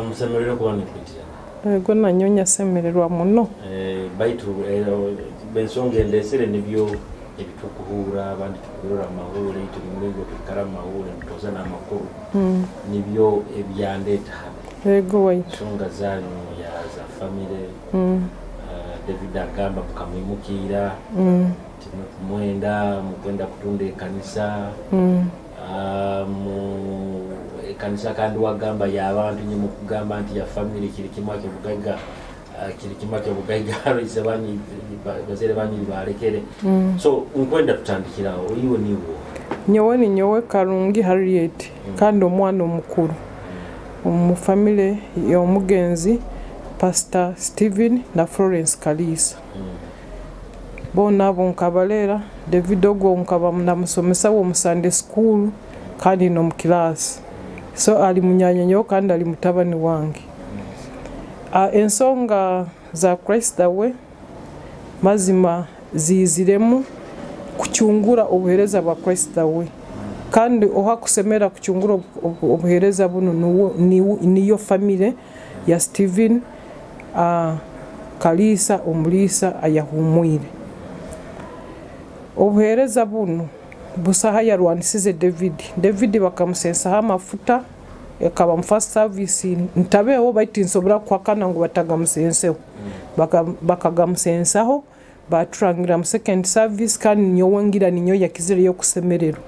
Musemererwa kuba nekwitira. Ego nanyonya semererwa muno. Baitu bensonga endesere nibyo ebitukuhura abandi tukurora amahoro tulimulengo tukara amahoro tutoza n'amakuru nibyo ebyandeta hano. Ego waitu. Songa zanyu ya za family David agamba mukamwimukira mwenda mukwenda kutunda ekanisa kanisa kandi wagamba y'abantu nyine mukugamba nti ya family kiri kimwake bugaiga isebani bazere banyi balekere so nkwenda tutandikiraho iwe niwo nyowe Karungi Harriet kandi omwana omukuru mu family y'omugenzi Pastor Stephen na Florence Kaliisa bona bonkabalera David ogwo nkaba namusomesa wo mu Sunday school kandi no mu class so ali munyanyanyo kandi ali mutabani wange ensonga za Christ we mazima ziziremu kucyungura obuhereza bwa Christ we kandi oha kusemera kucyungura obuhereza buno niyo family ya Stephen Kaliisa omulisa ayahumwire obuhereza buno busaha yarwanisize David bakamusensa amafuta akaba mu first service ntabeho baitinsobora kwakana ngo batagamusenseho bakagamusensaho batrangira mu second service kandi nyowangira ninyo yakizire yo kusemerero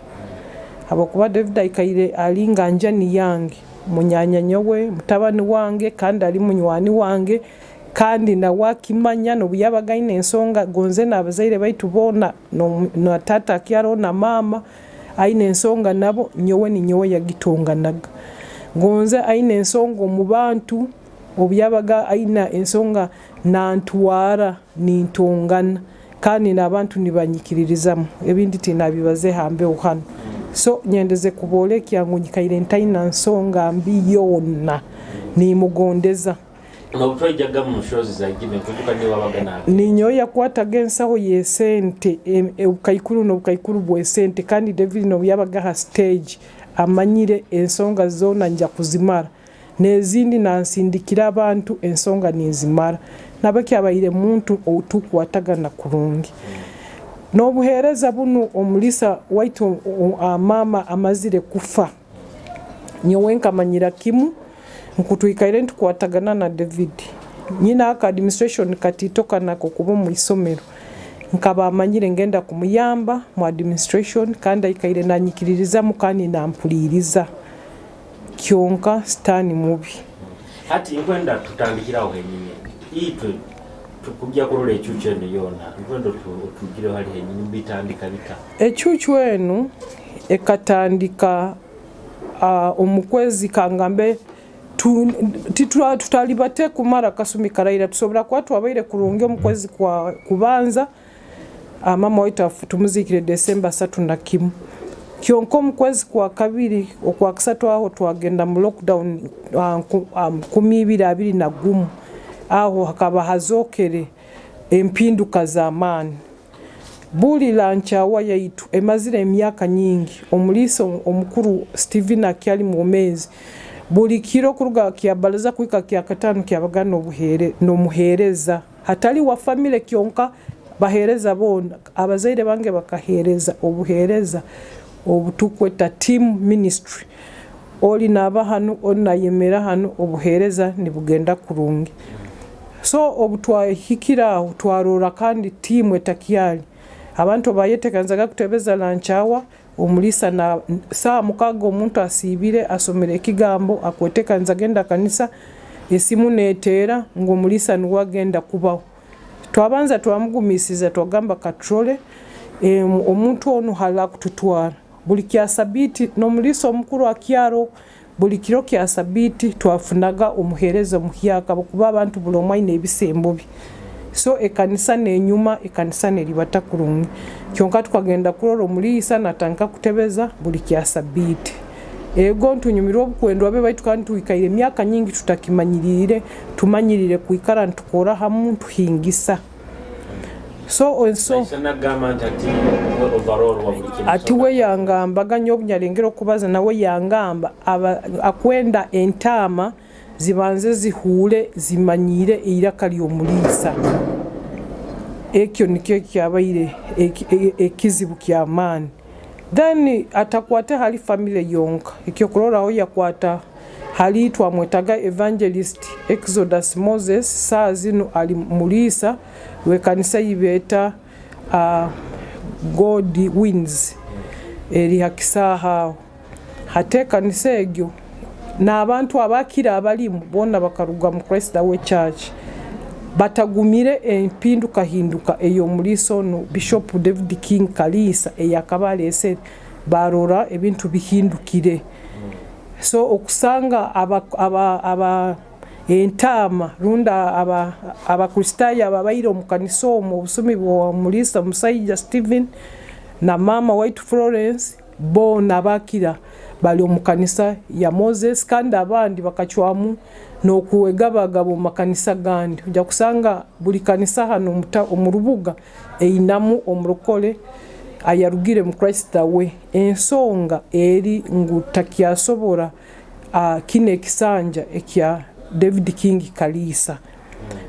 abakuba David ayikaire alinganja ni yange munyanyanyo we mutabani wange kandi ali munywani wange kandi na wakimanya no buyabagaine ensonga gonze nabazaire baitu bona no tata kyaro na mama aine ensonga nabo nyowe yagitonganaga gonze aine ensonga mu bantu obyabaga aina ensonga nantwara nintongana kandi nabantu nibanyikiririzamu ebindi tinabibaze hambe uhano so nyendeze kubole kyangu nyikaire ntaina nsonga mbi yona ni mugondeza no twajaga mu shows za gime kutuka ni wabagana ninyo yakwataga ensaho yesente ukayikuru bwe sente kandi David no yabaga ha stage amanyire ensonga zona nja kuzimara nezindi nansindikira abantu ensonga nizimara nabaki abayire muntu otukwataga na kurungi no buhereza buno omulisa waitu mama amazire kufa nyowe nkamanyira kimu nkutwikaire ntukwatagana na David nyina aka administration katitoka nako kuba mu isomero nkaba amanyire ngenda kumuyamba mu administration kandi ayikaire nanyikiririza mukani nampuliriza kyonka stani mubi ati nkwenda tutandikiraho henyine itwe tukujja kurole ekyucho eno yona nkwenda tugire hali henyine bitandika bita ekyucho eno ekatandika omukwezi kangambe tutalibate kumara kasumi karaira tusobora kwa twabaire kurunge omukwezi kwa kubanza mama waita tumuzikire December 31 kyonko omukwezi kwa kabiri okwa kusatu aho twagenda mu lockdown 2021 aho hakaba hazokere empinduka za amani buli lanchawa yaitu emazire emyaka nyingi omuliso omukuru Stephen akyali mu mezi buli kiro kuruga kyabalaza kwika kya katano kyabagano obuhere no muhereza hatali wa family kyonka bahereza bona abazaire bange bakahereza obuhereza obutukweta team ministry oli naba hanu onna yemera hanu obuhereza nibugenda kurungi so obutwa hikira utwarora kandi team etakyali abantu bayetekanzaga kutebeza lanchawa omulisa na saa mukago omuntu asibire asomere kigambo akwetekanza genda kanisa esimu netera ngo mulisa nuwagenda kubaho twabanza twamugumisiza twagamba katrole omuntu ono hala kututwara buli kyasabiti no mulisa omukuru akyaro buli kiro kyasabiti twafunaga omuhereza muhyaka kuba abantu bulomwaine ebisembobi so ekanisa nenyuma ekanisa neribata kurungi kyonka tukagenda kuroro mulisa natanka kutebeza buli kyasabiti ego ntunyumirwa obukwendo abe baitu kandi tuikaire myaka nyingi tutakimanyirire tumanyirire kuikara ntukora hamu tuhingisa so ati we yangamba ganyo obunyalengero kubaza nawe yangamba akwenda entama zibanze zihuule zimanyire eiraka ly'omuliisa. Ekyo nikyo kyabaire ekizibu ky'amaani. Then atakwata hali family yonka ekyo kuloraho yakwata hali twamwetaga evangelist Exodus Moses saa zino ali muliisa wekanisa yibeeta God Wins eri hakisaha hate kanisa egyo n'abantu abakira abalimu bonna bakaruga mu Christ Way Church batagumire empinduka hinduka eyo muliiso no Bishop David King Kaliisa eyakabalese barora ebintu bihindukire. So okusanga aba entama runda abakristaya ababaire mu kanisa omu obusumi bwa muliisa Musajja Stephen na mama White Florence bona bakira bali mu kanisa ya Moses kandi abandi bakachwamu n'okuwegabagabo mu makanisa gandi. Ojja kusanga buli kanisa hano mu Rubuga einamu omurokole ayarugire mu Christ Way. Ensonga eri ngutakyasobora kine ekisanja ekya David King Kaliisa.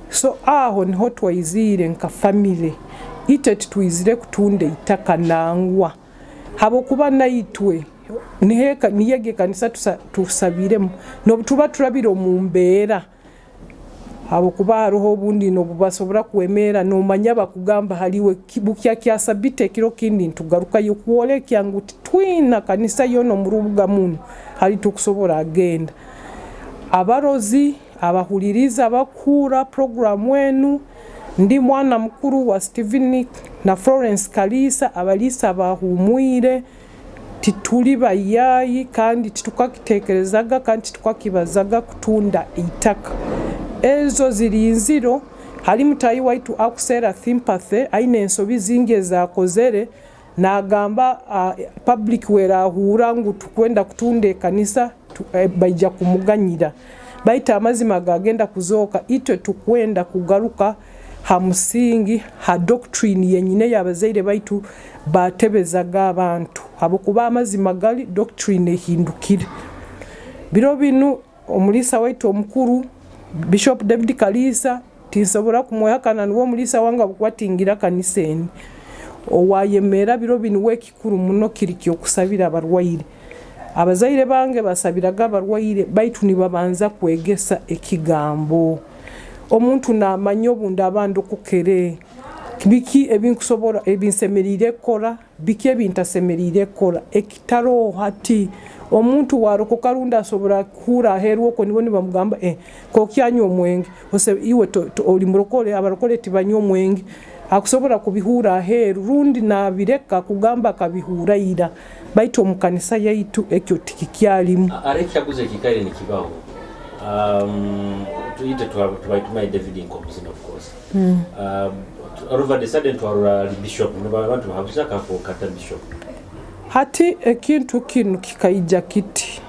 So aho niho twayizire nka family ite twizire kutunde itaka nangwa habo kuba naitwe niheka niyege kanisa tusabiremo no tuba turabira mu mbeera habo kuba hariho bundi no bubasobora kwemera no manya bakugamba haliwe kibukya kyasabite kiro kindi ntugaruka yokuole kyangu twina kanisa yono mu Rubuga muno hali tukusobora agenda abarozi abahuliriza bakura program wenu ndi mwana mukuru wa Stephen na Florence Kaliisa abalisa bahumwire tituli bayayi kandi tukakitekerezaga kandi tukakibazaga kutunda itaka ezo zirinziro hali mutayi waitu akusera sympathy aine ensobi zinge zakozere nagamba public wera hurangu tukwenda kutunde kanisa baija kumuganyira baita amazima gagenda kuzoka ite tukwenda kugaruka hamusingi ha doctrine yenyine yabazaire baitu batebezaga abantu habo kuba amazima gali doctrine hindukire biro binu omuliisa waitu omukuru Bishop David Kaliisa tinsobora kumwehakana niwo omuliisa wanga bukwatingira kaniseni owayemera biro binu wekikuru muno kirikyo kusabira abarwaire abazaire bange basabiraga abarwaire baitu nibabanza kwegesa ekigambo omuntu namanyo bunda abandi okukere biki ebinkusobora ebinsemerire kora biki ebintasemerire kora ekitaro hati omuntu warokoka runda asobora kura heru oko niboni bamugamba ko kyanyo omwenge ose iwe oli murokole abarokole tibanyo omwenge akusobora kubihura heru rundi na bireka kugamba kabihura ira baito omukanisa yaitu ekyo tikikyalimu arekyaguze kikaire nikibaho tuite tubaitumaye David Nkomzina of course all over the sudden to our bishop n'abantu habuzaka ko kata bishop hati ekintu kinu kikaija kiti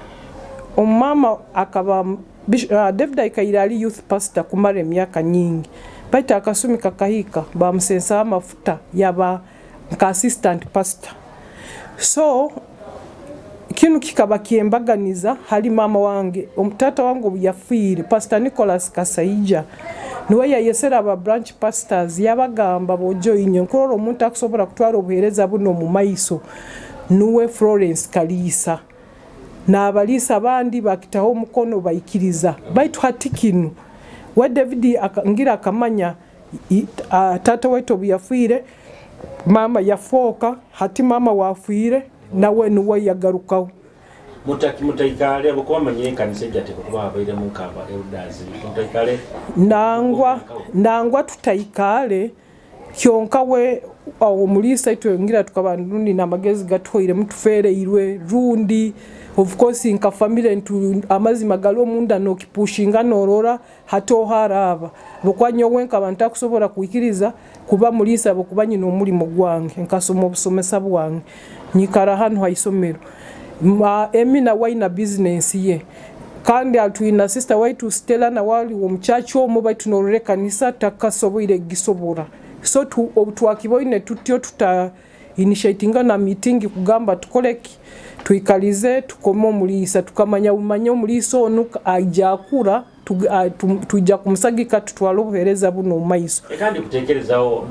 omama akaba David Ikairali youth pastor kumare myaka nyingi baita akasumi kakahika bamusensa amafuta yaba nka assistant pastor so kinu kikaba kiembaganiza hali mama wange omutata wangu yafiire pastor Nicholas Kasaija niwe yayesera aba branch pastors yabagamba bojo inyo nkororo omuntu akusobora kutwara obuhereza buno mu maiso nuwe Florence Kaliisa n'abalisa abandi bakitaho mukono bayikiriza baitu hatikinu we David ngira akamanya tata wetu yafiire mama yafoka hati mama wafiire nawe nuwe yagarukaho mutaikale abakwamanye kanisa jate kuba abaire mu kaba elders mutaikale nangwa tutaikale kyonka we omuliisa itwe ngira tukabandundi namagezi gathoire mutufere irwe rundi of course inka family ntu amazima galo munda no kipushinga norora hato haraba bokwanyo wenka abantu akusobora kuikiriza kuba muliisa bokubanye no mulimo gwange nkasoma obusomesa bwange nyikara hano haisomero emina waina business ye kandi atuina sister waitu Stella na wali omuchacho omu baitu norore kanisa takasoboire gisobora so tu obutwakiboine tutyo tuta initiatinga na meeting kugamba tukoleki tuikalize tukoma omulisa tukamanya umanya omulisa onu ajakura tujja kumusagika tutwala obuhereza buno maiso kandi kutekerezaho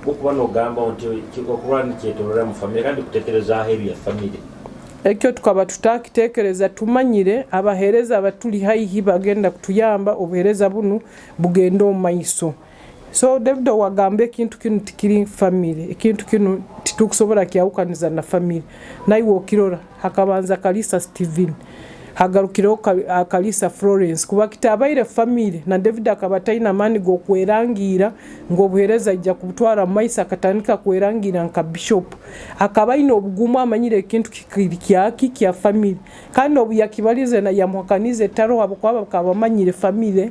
bokuba nogamba nti okulwani kyetolera mu family kandi kutekereza heri ya family ekyo tukaba tutakitekereza tumanyire abahereza abatuli haihi bagenda kutuyamba obuhereza buno bugenda omaiso so David wagambe ekintu kinu tikiri family ekintu kinu titukusobora kyawukaniza na family naiwo okirora hakabanza Kaliisa Steven hagarukiro Kaliisa Florence kuba kitabaire family na David akabataina mani go kwerangira ngo buhereza ijja kubutwara maisa akatandika kwerangira nka bishop akabaina obugumu amanyire ekintu kikiriki kya family kandi obuyakibalize na yamwakanize taro abo kwaba kabamanyire family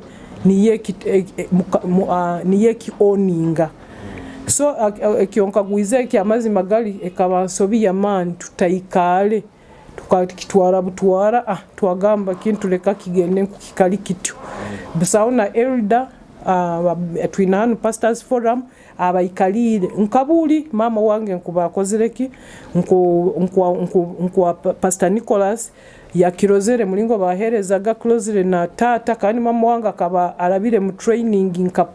niye ki oninga so ekyonkagwize ki amazi magali ekabansobi ya man tutaikale tukatwara butwara twagamba kintu leka kigende kukikali kityo busauna elder twinanu pastors forum abaikalire nkabuli mama wange nkubakozereki nku pastor Nicholas yakirozere mulingo baherezaga closely na tata kandi mama wange akaba arabire mu training nka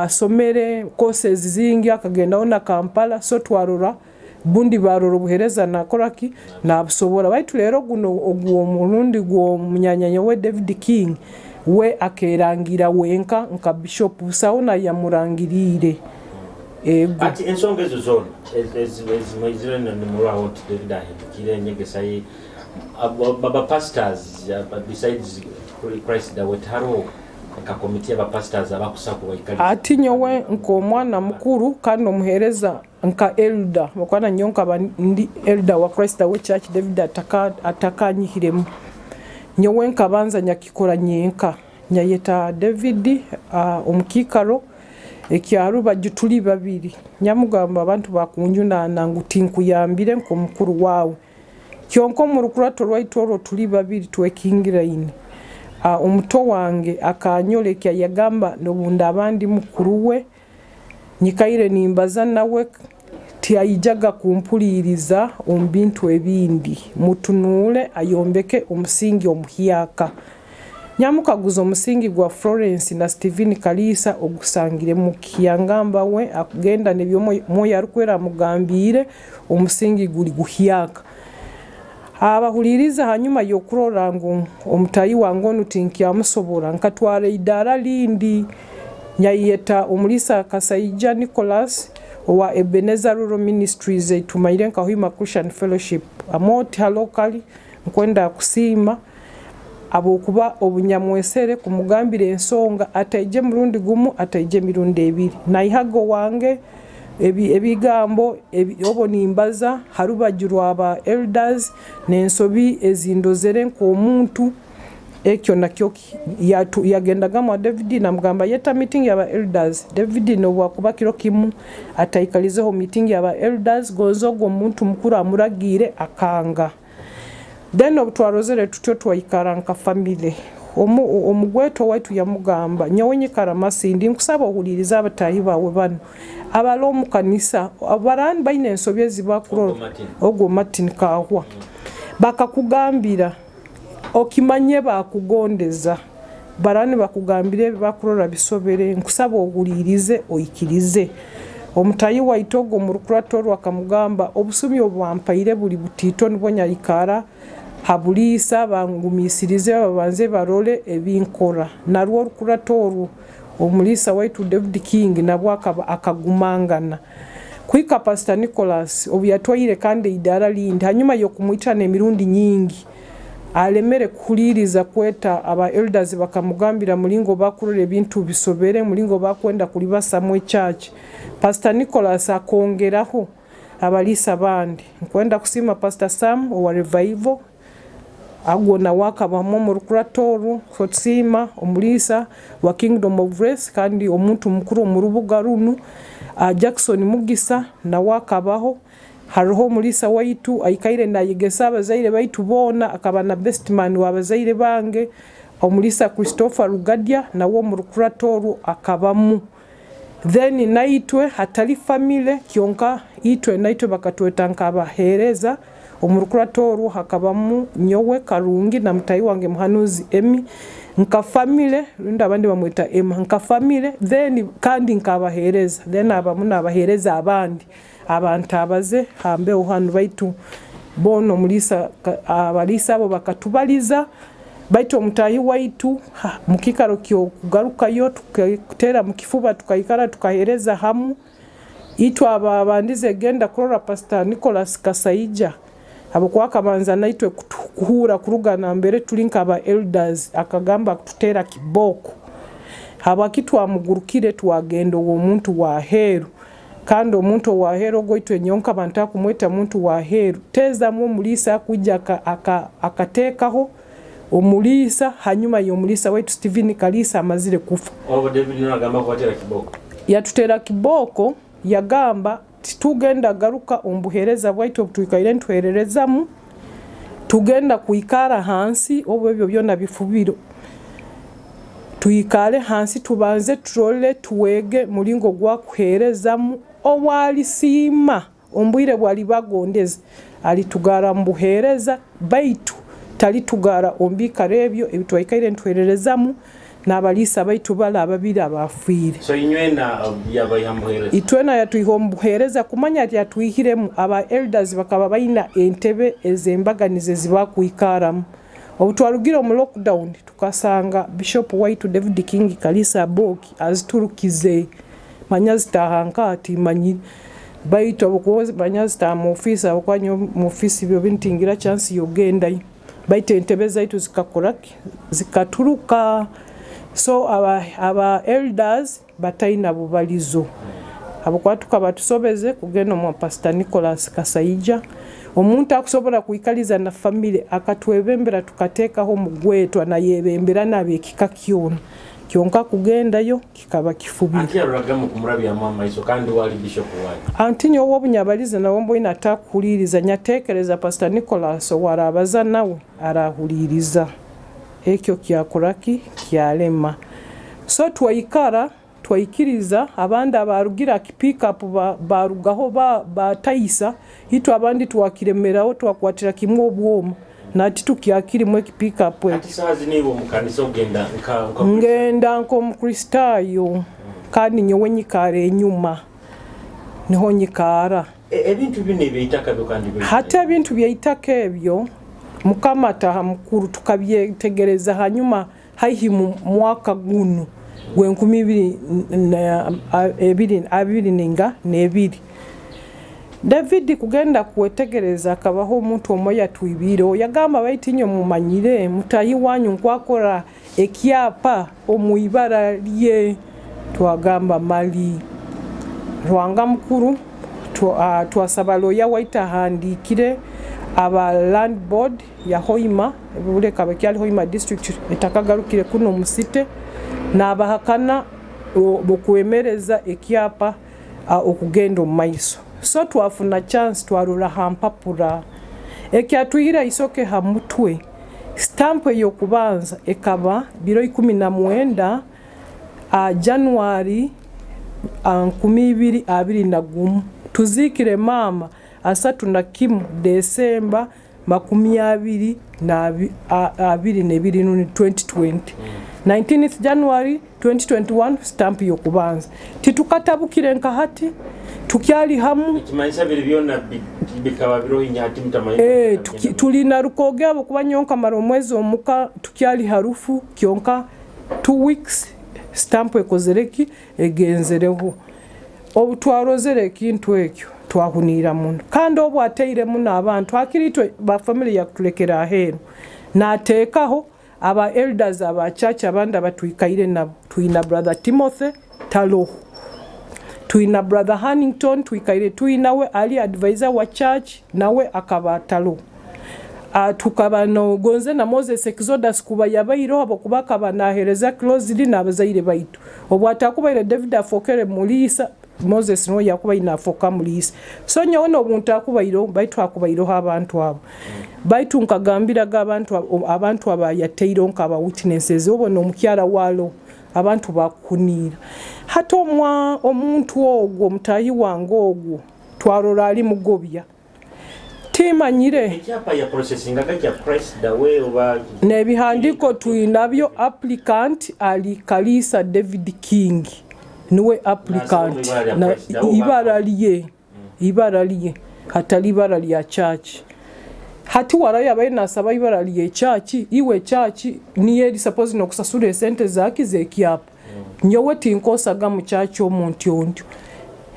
somere courses zingi akagenda ona Kampala so twarura bundi baroro buhereza na koraki na busobora baitu lero guno ogwo murundi gwo munyanyanya we David King we akerangira wenka nka bishop busauna yamurangirire ati ensongezo zone ezimazire na muraho David ahindukire nyegesa yi baba pastors besides Christ that we taro ka committee aba pastors abakusaku baikali ati nyowe nko mwana mukuru kandi omuhereza nka elder bakwana nyonka bandi elder wa Christ we church David atakanyihiremu nyowe nkabanza nyakikora nyenka nyayeta David omukikaro ekyaru bajutuli babiri nyamugamba abantu bakunjuna nangutinku yambire nko mukuru wawe kyonko mu rukurato rwaitoro tuli babiri twekingira ine omuto wange akanyolekya yagamba nobunda abandi mukuru we nyikaire nimbaza nawe tiayijaga kumpuliriza ombintu ebindi mutunule ayombeke omusingi omuhyaka nyamukaguza omusingi gwa Florence na Steven Kaliisa ogusangire mu kiyangamba we akugenda nebyo moya rukwera mugambire omusingi guli guhyaka abahuliriza hanyuma yokurora ngo omutayi wango nutinki amusobora nkatware idara lindi nyayeta omulisa Kasaija Nicholas wa Ebenezer Rural Ministries tumaire nkahuima Christian Fellowship amoti locally nkwenda kusima abokuba obunyamwesere kumugambire ensonga ataije murundi gumu ataije mirundi ebiri naihago wange ebigambo obo nimbaza harubajirwa aba elders nensobi ezindozere nko omuntu ekyo nakyo yagendaga mu David namugamba yeta meeting yaba elders David no bwakuba kiro kimu ataikalizeho meeting yaba elders gozogo omuntu mukuru amuragire akanga then obutwarozere tutyo twayikara nka family omugweto waitu yamugamba nyawenye karamasindi nkusaba ohuliriza abatahi bawe bano abalo mu kanisa abarani baine ensobyezi bakuro ogo Martin kahwa bakakugambira okimanye bakugondeza barani bakugambire bakurora bisobere nkusaba ohulirize oyikirize omutayi waitogo mu rukurato rwakamugamba obusumi obwampaire buli butito nibonya ikara habulisa bangumisirize babanze barole ebinkora narwo rukurato omulisa waitu David King nabwo akagumangana kwika Pastor Nicholas obuyatwaire kandi idara lindi hanyuma yo kumwitana emirundi nyingi alemere kuliriza kweta aba elders bakamugambira mulingo bakurole ebintu bisobere mulingo bakwenda kulibasa mu church Pastor Nicholas akongeraho abalisa bandi nkwenda kusima Pastor Sam wa revival agona wakaba mu rukurato fotsima omulisa wa Kingdom of Grace kandi omuntu mukuru mu rubuga runu Jackson Mugisa na wakabaho hariho mulisa waitu ayikaire nayegesa abazaire baitu bona akaba na best man wabazaire bange omulisa Christopher Rugadia nawo mu rukurato akabamu then naitwe hatali family kyonka itwe naitwe bakatweta nkabahereza omurukurato hakabamu nyowe Karungi na mutayi wange Muhanuzi Emi nka family runda abandi bamweta Emma nka family then kandi nkabahereza then abamu nabahereza abandi abantu abaze hambe uhanu baitu bono mulisa abalisa abo bakatubaliza baitu omutayi waitu mukikaro kyo kugaruka yo tukatera mukifuba tukayikara tukahereza hamu itwa ababandize genda kurora Pastor Nicholas Kasaija abo kwakabanza naitwe kuhura kurugana mbere tulinka aba elders akagamba tutera kiboko haba kitu amugurukire twagendo wo muntu wa heru kandi omuntu wa heru goitwe nyonka banta kumweta muntu wa heru teza mu mulisa kujja akatekaho omulisa hanyuma yo mulisa wetu Steven Kaliisa amazire kufa obo David nagamba kwatera kiboko yatutera kiboko yagamba tugenda garuka ombuhereza bwaitu tuikaire ntwererezamu tugenda kuikara hansi obwo ebyo byona bifubiro tuikale hansi tubanze trole tuwege mulingo gwa kuherezamu owali sima ombwire bwali bagondeze ali tugara mbuhereza baitu tali tugara ombika rebyo ebitwaikaire ntwererezamu nabalisa baitu bala ababiri abafwire so inywena yabayambuhereza itwena yatuyihombuhereza kumanya ati yatuyihiremu aba elders bakaba baina entebe ezembaganize zibakuikaramu obutwarugira mu lockdown tukasanga Bishop White David King Kaliisa Boki aziturukize manyazita hankati manyi baitu obukoze manyazita mu office abakwanyo mu office byo bintingira chance yogenda baitu entebe zaitu zikakoraki zikaturuka so aba elders bataina bubalizo abukwatuka batusobeze kugenda mu Pastor Nicholas Kasaija omuntu akusobora kuikaliza na family akatwebembera tukatekaho mugwetwa na yebembera nabekika kyona kyonka kugenda yo kikaba kifubira akiragamu kumurabya mama iso kandi wali Bishop wali antinyo wobunyabalize na wombo ina takuliriza nyatekereza Pastor Nicholas warabaza nawe arahuliriza ekyo kyakoraki kyalema so twaikiriza abandi abarugira pick up barugaho batayisa hito abandi twakiremeraho twakwatira kimwe obwoma nati tukyakiri mwe pick up ati sazi nibo mukanisa ogenda ngenda nko mukristayo kandi nyowe nyikare enyuma niho nyikara ebintu bine byitaka kandi hata ebintu byitaka ebyo mukama taha mukuru tukabyetegereza hanyuma haihi mwaka guno gwenkumi abiri ninga nebiri David kugenda kuwetegereza akabaho omuntu omoya tuibiro yagamba baitinyo mumanyire mutayi wanyu nkwakora ekyapa omuibara lye twagamba mali Rwanga mukuru twasabalo ya waita handikire aba land board ya Hoima ebule kabekyali Hoima district etakagarukire kuno musite nabahakana bokwemereza ekyapa okugenda omaiso so twafuna chance twarura hampapura ekyatuyira isoke hamutwe stamp yokubanza ekaba biro 19 January 2021 tuzikire mama asatu na kimu December 2020 19th January 2021 stamp yokubanza titukatabukire nka hati tukyali hamu kimanyisa byonna bikaba biro inyati mutamanyi tulina rukoge abo kubanyonka maro mwezi omuka tukyali harufu kyonka 2 weeks stamp ekozereki egenzereho obutwarozere kintu ekyo twahunira muno kandi obwateire muno abantu akiritwe ba family yakutulekera aheru natekaho aba elders aba church abanda batuikaire na tuina brother Timothy Talo tuina brother Hannington tuikaire tuinawe ali advisor wa church nawe akaba Talo tukabano gonze na Moses Exodus kuba yabairo abo kubaka banahereza closely nabazaire baitu obwatakubaire David afokere mulisa Moses no yakuba inafoka mulisa so nyawono obuntu akubairo baitu akubairo abantu abo baitu nkagambira abantu abayateiro nkaba witnesses obo no mukyara walo abantu bakunira hata omuntu ogwo mutayi wange ogwo twarora ali mugobya timanyire ekyapa ya processing agakya price the way oba nebihandiko tuinabyo applicant ali Kaliisa David King niwe applicant na ibara liye hatali ibara lya church hati warayo abaina asaba ibara lya church iwe church niye suppose no kusasura sente zaki zekyapa nyowe tinkosaga mu church omuntu ondio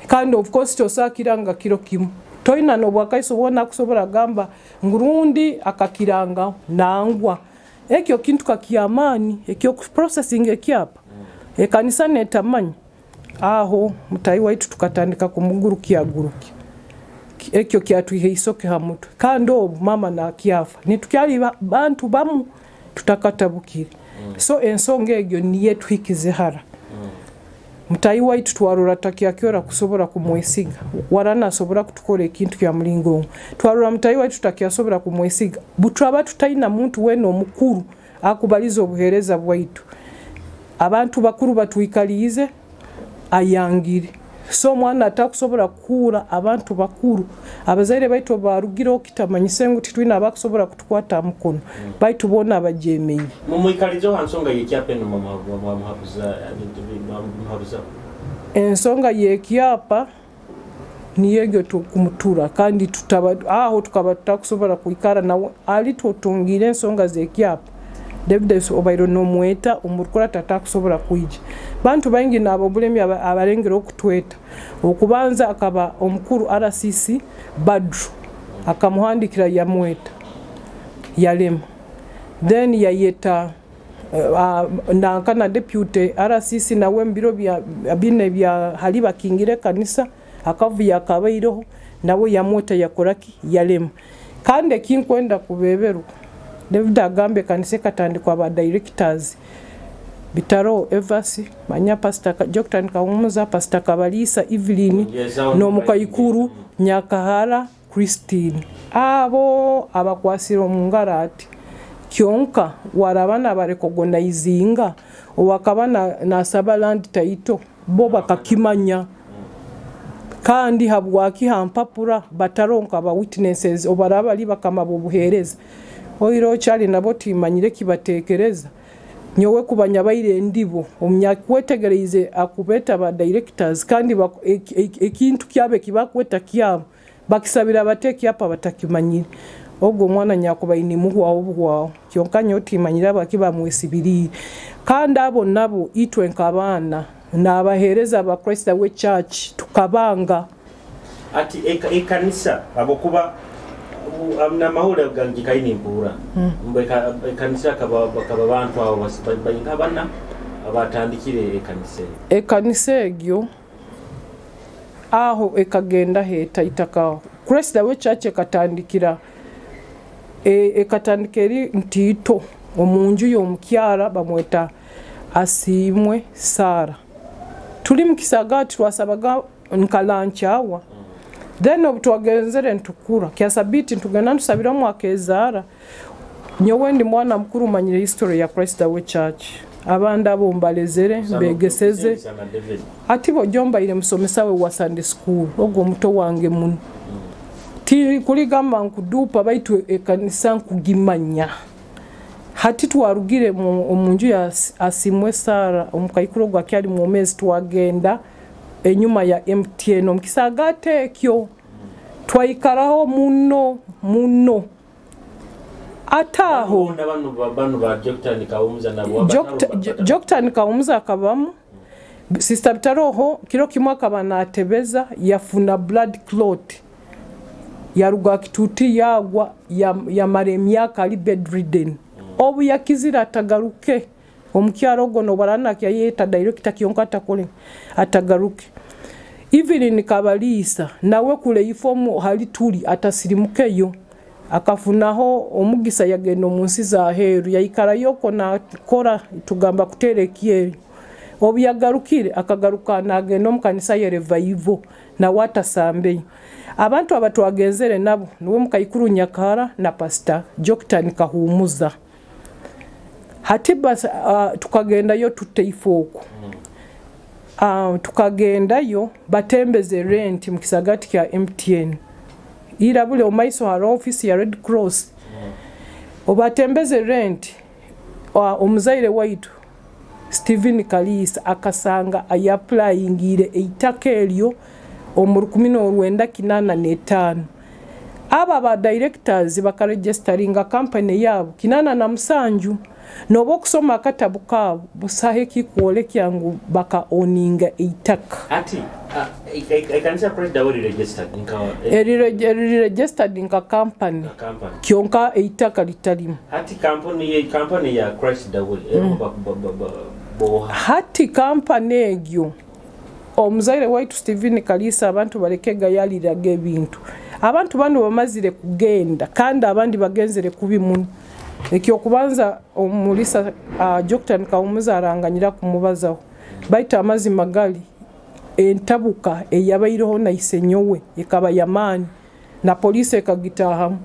kind of course tosakiranga kiro kimu toina no bwakaiso bona kusobora gamba ngurundi akakiranga nangwa ekyo kintu kakiyamani ekyo processing ekyapa ekanisa netamanyi aho mutayi waitu tukatandika kumugurukya guruki ekyo kyatuihe isoke hamutwe kandi mama na kyafa nitukyali bantu bamu tutakatabukire so ensonga egyo niye twikize hara mutayi waitu twarura takyakyora kusobora kumwesiga warana asobora kutukora ekintu kya mulingo twarura mutayi waitu takyasobora kumwesiga butwaba tutayina muntu weno omukuru akubaliza obuhereza bwaitu abantu bakuru batwikalize ayangire so mwana atakusobora kura abantu bakuru abazaire baitu barugiro kitamanyise ngo titwina abakusobora kutukwata mukono baitu bona abajemeye mumwikalizo hansonga yekyapa no muhabuza ensonga yekyapa niyegyo tukumutura kandi tutaba aho tukaba tutakusobora kuikara nawe ali totungire ensonga zekyapa David obairo no mweta umurukora tatakusobora kuija bantu bangi nabo bulemi abarengero okutweta okubanza akaba omukuru RCC Badru akamuhandikira ya mweta yalema then yayeta na kana deputy RCC nawe mbiro bya haliba kingire kanisa akavuya akabairo nawe ya mweta yakoraki yalema kandi kinkwenda kubeberu David agambe kanise katandikwa ba directors Bitaro Evasi manya pastor Dr. Kawumuza pastor Kaliisa Evelyn no mukayikuru Nyakahara Christine abo abakwasiro mungarati kyonka warabana barecognizinga owakabana na Sabaland title bo bakakimanya kandi habwaki hampapura bataronka ba witnesses obaraba liba kama bobuhereza oiro chali nabo timanyire kibatekereza nyowe kubanya bayire ndibo omnyakwetegereze akubeta ba directors kandi ekintu kyabe kibakweta kyabo bakisabira bateki apa batakimanyire ogwo mwana nyakubayini muhwa obwo kyonkanyo otimanyira bakiba mwesibiri kandi abo nabo itwe nkabana nabahereza ba Christ we church tukabanga ati ekanisa abokuba amna mahura gangi kaini mpura mbeka kanisa kaba bantu abo bayinga bana abatandikire ekanisa egyo aho ekagenda heta itaka Christ we church ekatandikira ekatandikeri ntito omunju y'omukyara bamweta Asimwe Sara tuli mukisagati twasabaga nkalanchawa then obutwagenzere ntukura kyasabiti ntugenda ntusabira mwakezara nyowe ndi mwana mukuru manyire history ya Christ we church abanda bombalezere mbegeseze ati bojomba ile musomesa we wa Sunday school ogwo muto wange muno ti kuligamba nkudupa baitu ekanisa nkugimanya hati twarugire omunju ya Asimwe Sara omukayikuru gwa kyali mu mezi twagenda enyuma ya MTN omukisagate kyo twaikaraho muno ataho banu ba Dr. Kawumuza akabamu Sister Bitaroho kiro kimwe akabana atebeza yafuna blood clot yaruga kituti yagwa ya maremyaka ali bedridden obu yakizira atagaruke omukyaro gono barana kya yeta director kyonka takole atagaruke Evelyn Kaliisa nawe kule ifomu hali tuli atasirimukeyo akafunaho omugisa yagenda munsi za heru yayikara yoko na kora tugamba kuterekiye obu yagarukire akagaruka nagenda mukanisa ye revival na watasambe abantu abatwagenzere nabo niwe mukayikuru Nyakahara na pastor Dr. Kahumuza hati bas tukagendayo tuteifooko tukagendayo batembeze rent mu kisagati kya MTN irabule omaiso ha office ya Red Cross obatembeze rent omuzaire waitu Steven Kaliisa akasanga ayapplyingire eitaka elyo omuru 1985 aba ba directors bakaregisteringa company yabo 87 nobo kusoma akatabu kabo busahe kikuole kyangu baka owninga eitaka ati ikanisa president wali registered registered inka company kyonka eitaka litalimu ati company ya Christ Dawoli hati company egyo omuzaire waitu Steven Kaliisa abantu balekega yaliraga ebintu abantu bano bamazire kugenda kandi abandi bagenzere kubimuno ekyo kubanza omulisa Joktan Kawumuza aranganyira kumubazaho baita amazi magali entabuka eyabayiroho na isenyowe ekaba yamani na police ekagitahamu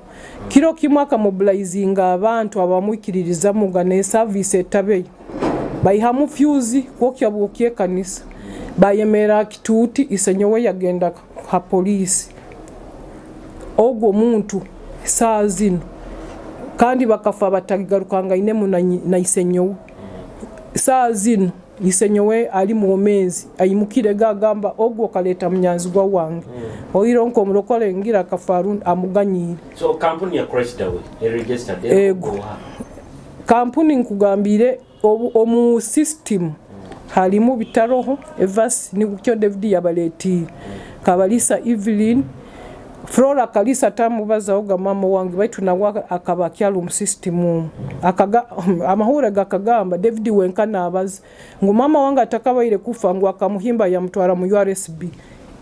kiro kimwaka mobilizing abantu abamwikiririza mugane service etabe bayihamu fuse kwokya bwokie kanisa bayemera kituti isenyowe yagenda ha police ogwo muntu saa zino kandi bakafa batagarukanga inemu na isenyowe saa zino isenyowe ali mu omezi ayimukire gagamba ogwo kaleta munyanzi gwa wange oiro nko mulokole ngira kafaru amuganyire so company ya Christ Dawe registered company nkugambire omu system halimu bitaroho evas ni kukyo David yabaleti Kabalisa Evelyn Flora Kaliisa tamubaza oga mama wange baitu nawa akabakyalu mu system akaga amahura gakagamba David wenkana abaza ngo mama wange atakabaire kufa ngo akamuhimba ya mutwara mu URSB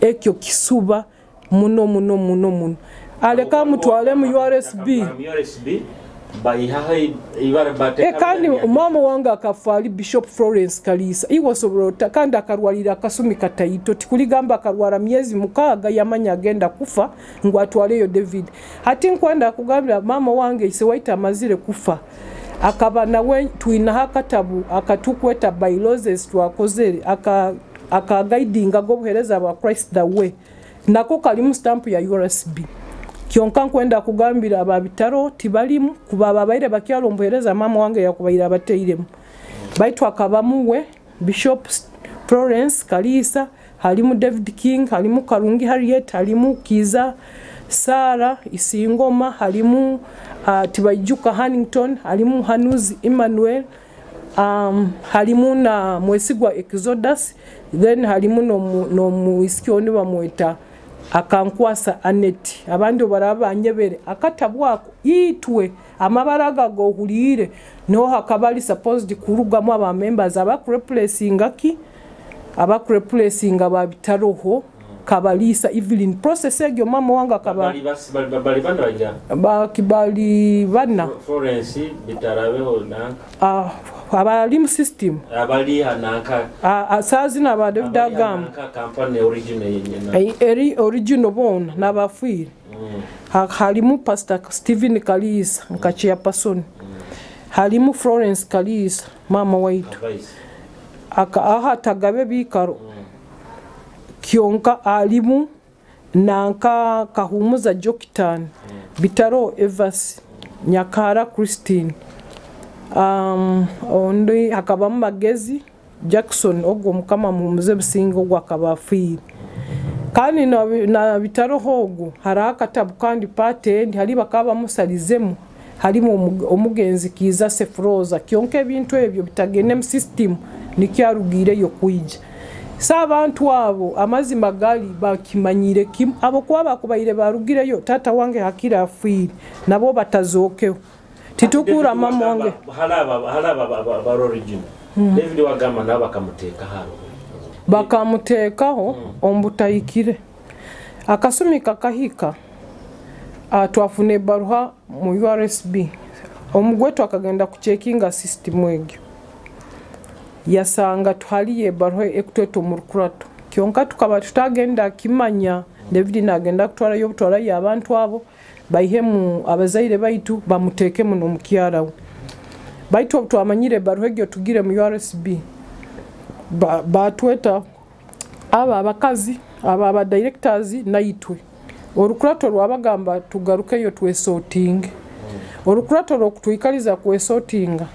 ekyo kisuba muno aleka mutwale mu URSB kandi mama wange akafali Bishop Florence Kaliisa iwosoborota kandi akarwalira kasumi katayito tikuligamba akarwara myezi mukaga yamanya agenda kufa ngo atwaleyo David hati nkwenda kugambira mama wange ise waita amazire kufa akaba nawe tuina hakatabu akatukweta bylaws twakozere aka guiding agobuhereza aba Christ the way nako kalimu stamp ya URSB kyonka nkwenda kugambira ababitaro tibalimu kubaba baire bakyalo mbuhereza mama wange yakubaira abateiremu baitu akabamuwe Bishop Florence Kaliisa halimu David King halimu Karungi Harriet halimu Kiza Sara Isingoma halimu Tibajuka Hannington halimu Hanuzi Emmanuel halimu na Mwesigwa Exodus then halimu no muiskioni bamweta akankwasa Aneti abandi barabanyebere akatabwako itwe amabaraga go hulire no hakabali supposed kurugamo aba members abakureplacing ababitaroho Kabalisa Evelyn process egyo mama wanga kabali bana Florence bitarabeho nanka abali mu system abali hananka asazi na ba David Agam company original original bona nabafiri halimu Pastor Steven Kaliisa nkachia person halimu Florence Kaliisa mama waitu aha tagabe bikaro kyonka alimu nanka Kahumuza Joktan bitaro Evas Nyakara Christine ondi hakaba Magezi Jackson ogwo mukama mu muze busingo gwa kabafiri kandi na bitaro hogo haraka tabu kandi patent hali bakaba musalizemu halimu omugenzi Kiza Sefroza kyonka ebintu ebyo bitagene mu system nikyarugire yo kuija sabantu abo amazi magali bakimanyire kim abo kwa bakubaire barugireyo tata wange hakira afiri nabo batazokeho titukura mama wange halaba origin David wagama naba kamuteka haro bakamutekaho ombutayikire akasumi kakahika atwafune baruha mu URSB omugwetu akagenda kuchekinga system egyo yasanga tuhaliye baruha ekutweto mu rukurato kyonka tukaba tutagenda kimanya David nagenda kutwara yo butwara y'abantu abo bayihemu abazaire baitu bamuteke muno mukyarawo baitu twamanyire baruhegyo tugire mu URSB batweta aba abakazi aba directors naitwe orukurato rwabagamba tugarukeyo twesorting orukurato rwokutwikaliza kwesortinga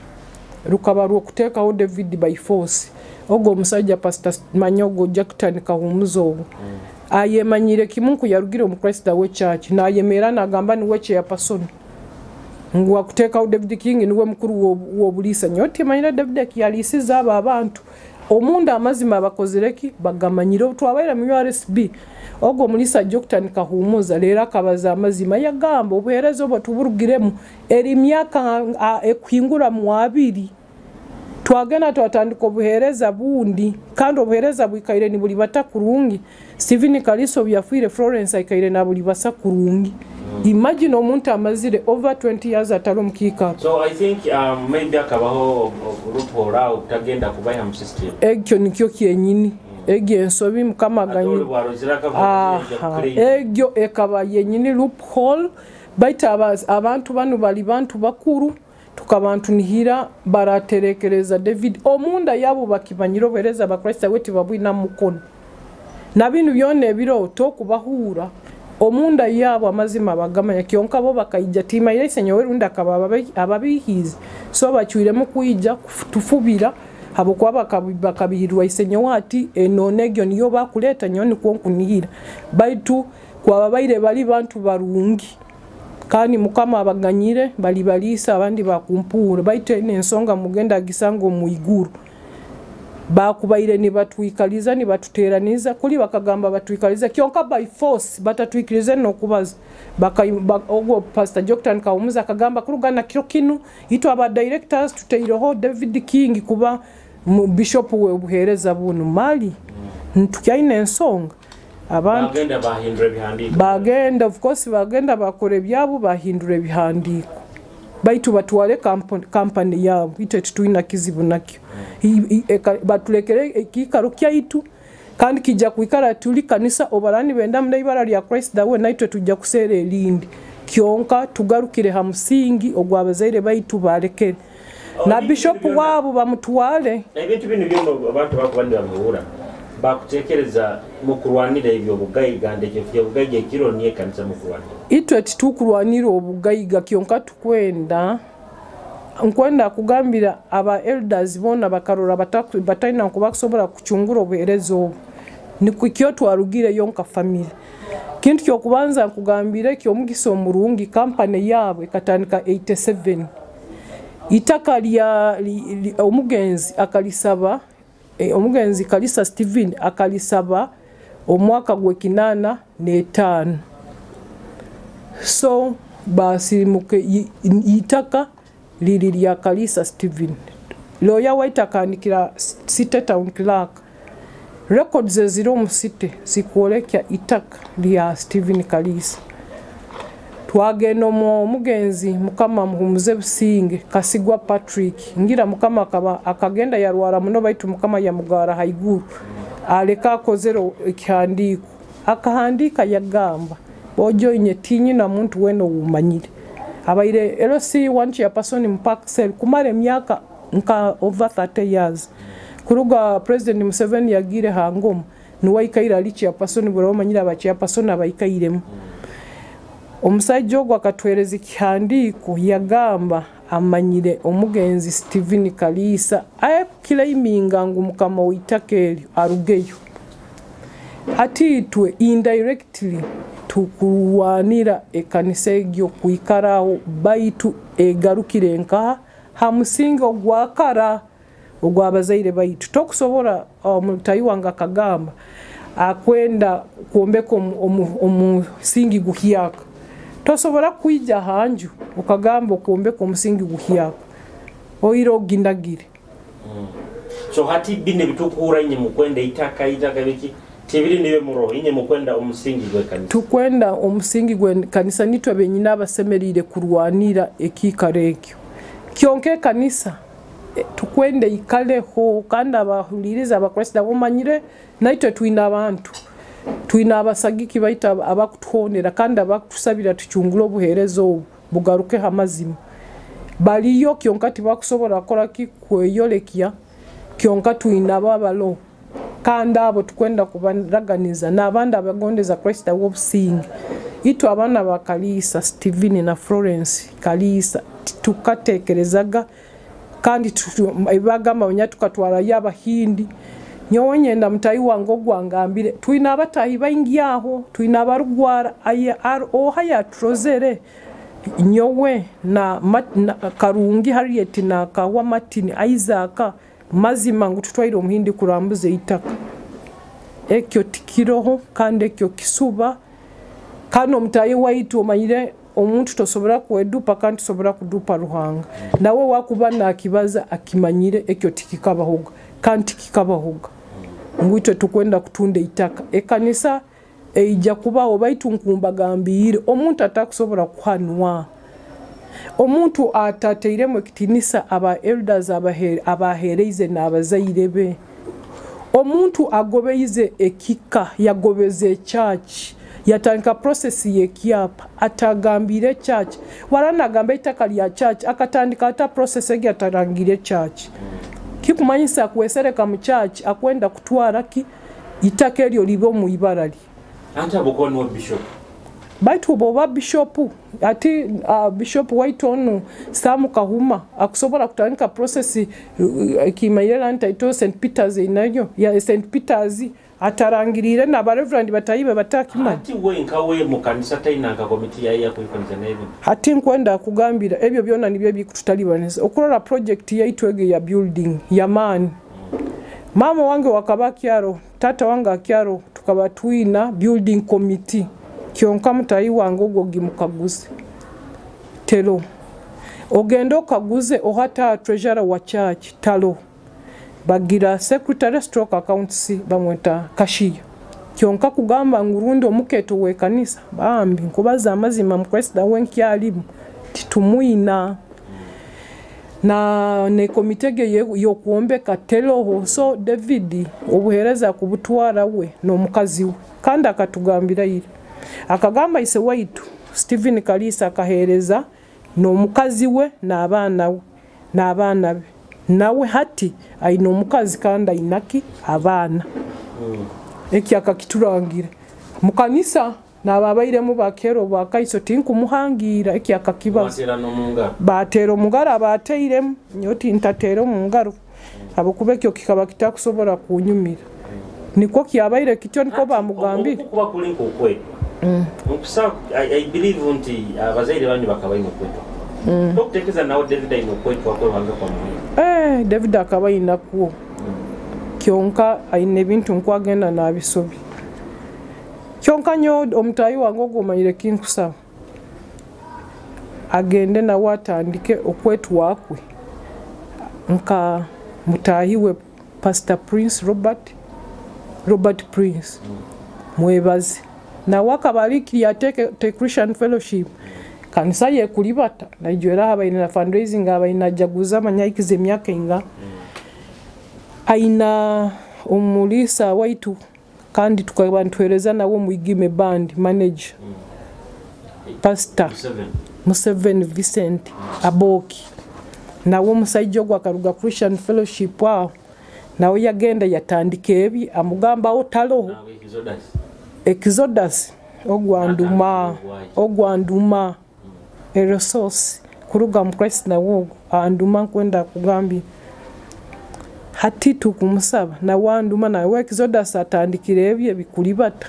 rukaba rwokutekaho David by force ogo musajja Pastor Manyogo Jackton Kahumuzo ayemanyire kimunku yarugire mu Christ we church na yemera nagamba ni weche ya person ngwa kutekaho David King niwe mukuru wo bulisa nyoti manyira David kiyalisiza aba abantu omunda amazima abakozereki bagamanyire twabaira mu URSB ogo mulisa Jackton Kahumuza lera kabaza amazima yagamba obuherezo batuburugiremu eri myaka ekwingura mu 2 twagena twatandika obuhereza bundi kandi obuhereza bwikaire ni buli batakurungi Stephen Kaliisa byafire Florence ayikaire na buli basakurungi imagine omuntu amazire over 20 years atalo mukika. So I think maybe akabaho urupora utagenda kubaya mu system ekyo nikyo kyenyini egyo ensobi mukamaganyi egyo ekaba yenyini loophole baita abantu banu bali bantu bakuru tukabantu nihira baraterekereza David omunda yabo bakimanyiro bereza bakrista weti babwina mukono na bintu byone biro to kubahura omunda yabo amazima bagamanya kyonka bo bakayija tima ile senyo runda kababa ababihizi so bacyuire mu kuyija tufubira habo kwa bakabihirwa isenyo wati enonegyo niyo bakuleta nyoni kwonkunihira baitu kwa babaire bali bantu barungi kandi mukama abaganyire bali balisa abandi bakumpura baite nensonga mugenda gisango mu iguru bakubaire ni batwikaliza ni batuteraniza kuli bakagamba batwikaliza kyonka by force batatwikirize no kubaza ogo Pastor Jackton Kahumuza akagamba kurugana kiro kinu ito aba directors tuteiroho David King kuba bishop we obuhereza bunu mali ntukyaine ensonga abantu bagenda bahindure bihandiko bagenda of course bagenda bakore byabo bahindure bihandiko baitu batwale company yabo ite tuina kizibu nakyo batulekere ekikaro kyaitu kandi kijja kuikara tuli kanisa obarani benda mu ibara lya Christ dawe naitwe tujja kusera elindi kyonka tugarukire ha musingi ogwabazaire baitu balekere na bishop wabo bamutwale ebintu bino byo abantu bakubandi bamuhura bakutekereza mukurwanira ibyo bugayiga ndeke fye bugayiga kiro niye kanisa mukurwanira itwe tukurwanira obugayiga kyonka tukwenda nkwenda kugambira aba elders bona bakarora bataina kubakusobora kuchungura obuherezo ni kukyo twarugire yonka family kintu kyo kubanza kugambira kyo mugiso murungi company yabo ikatandika 87 itaka lya omugenzi akalisaba omugenzi Kaliisa Stephen akalisaba omwaka gwe 85 so basimuke itaka lili lya Kaliisa Stephen loya waita kanikira City Town Clerk records zero mu city sikolekya itaka lya Stephen Kaliisa twageno mu mugenzi mukama muhumuze businge kasigwa Patrick ngira mukama akagenda yarwara muno baitu mukama ya mugara haiguru aleka kozero ikihandiko akahandika yagamba bojo inyetinyi na muntu weno umanyire abaire LC wanchi ya person mpack cell kumare myaka nka over 30 years kuruga President Museveni yagire hangoma nuwaikaira lichi ya person bwo manyira abachi ya person abaikairemu omusajja ogwa katwereza ikihandiko yagamba amanyire omugenzi Stephen Kaliisa claiminga ngu mukama witakeli arugeyo atitwe indirectly tukuwanira ekanisa egyo kuikaraho baitu egarukire nka hamusinga ogwakara ogwabazaire baitu tokusobora omutayi wanga kagamba akwenda kuombeka omusingi guhiyaka tosobora kuija hanju ukagamba kuombeka omusingi guhiyaka oiro gindagire so hati bine bitukura nye mukwenda itaka biki tebiri nibe muro inye mukwenda omusingi gwe kanisa tukwenda omusingi gwe kanisa nitwe benyina abasemerire kurwanira ekikarekyo kyonke kanisa tukwenda ikaleho kandi abahuliriza abakrista bomanyire naitwe twina abantu twina abasagiki baita abakutonera kandi abakusabira tuchungula obuherezo bugaruke hamazima baliyo kyonka tibakusobola kola kikweyolekya kyonka tuyina babalo kandi abo tukwenda kubaraganiza n'abandi abagondeza Christ w'obusinge itu abana ba Kaliisa Steven na Florence Kaliisa tukatekerezaga kandi ibagamba onya tukatwara y'abahindi nyowe nyenda mutayi wango gwangambire tuyina abatayi bayingiyaho tuyina abarugwara haya trozere nyowe na Karungi Harriet na Kawa Martin Isaac mazima ngo tutwaire omuhindi kurambuze itaka ekyo tikiroho kandi ekyo kisuba kano mutayi waitu omanyire omuntu tosobora kwedupa kandi tosobora kudupa ruhanga nawe wakuba nakibaza akimanyire ekyo tikikabahoga kandi tikikabahoga ngwitwe tukwenda kutunda itaka ekanisa eija kubaho baitu nkumbagambire omuntu atakusobora kuhanwa omuntu atateiremo kitinisa aba elders abahereze n'abazaire be omuntu agobeize ekika yagobeze church yatanka process yekiapa atagambire church warana gamba itaka lya church akatandika ata process ege atarangire church Kumanyisa kuwesereka mu church akwenda kutwara ki itaka elyo libo mu ibarali anta bokoni wa bishop baitu boba bishop ati bishop waitonu Samu Kahuma akusobora kutandika process kimayera ntaito St Peters inayo ya St Peters atarangirire na ba reverend batayibe batakimanya ati we nkawe mu kanisa tainanga committee ya kuifanyiza nebe ati nkwenda kugambira ebyo byona nibyo bikututalibaneza okulora project yaitwege ya building ya man mama wange wakabakyaro tata wange akyaro tukaba tuina building committee kyonka mutayi wange ogogi mukaguze telo ogendo kaguze ohata treasurer wa church talo bagira secretary stroke accounts bamweta kashiya kyonka kugamba ngurundi omuketo we kanisa bambi nkubaza amazima mkwesida wenkyalimu titumuina na ne komitege yo kuombeka teloho so David obuhereza kubutwara we no mukazi we kandi akatugambira ire akagamba ise waitu Steven Kaliisa akahereza no mukazi we n'abana we n'abana be nawe hati aino mukazi kandi ainaki abana eki akakiturangire mukanisa nababaire mu bakero bakaiso tinkumuhangira eki akakibaza batero mungara bateire nyoti ntatero mungaro abokubekyo kikaba kitakusobora kunyumira niko kyabaire kityo niko bamugambi kuba kuli kokwe okusa I believe unti abazaire banyu bakabaye mu kweto Doktekeza nawo David ino kwetu wakwe wanga kwa muhimu David akabaye nakuo kyonka aine bintu nkwagenda na bisobi kyonka nyo omutayi wango gomanyire kinkusaba agende na watandike okwetu wakwe nka mutahiwe Pastor Prince Robert Prince mwebazi na wakabaliki ya take Christian Fellowship kanisa ye kulibata na ijwera habaina na fundraising habaina jaguza manyayikize emyaka inga aina omulisa waitu kandi tukabantwereza nawo muigime band manager Pastor Museveni Vincent Aboki nawo musaijo gwa karuga Christian Fellowship wao nawo yagenda yatandike ebi amugamba otalo Exodus ogwanduma resource kuruga mkrist na wogo anduma kwenda kugambi hatitu kumusaba na wanduma na we Exodus atandikire ebye bikulibata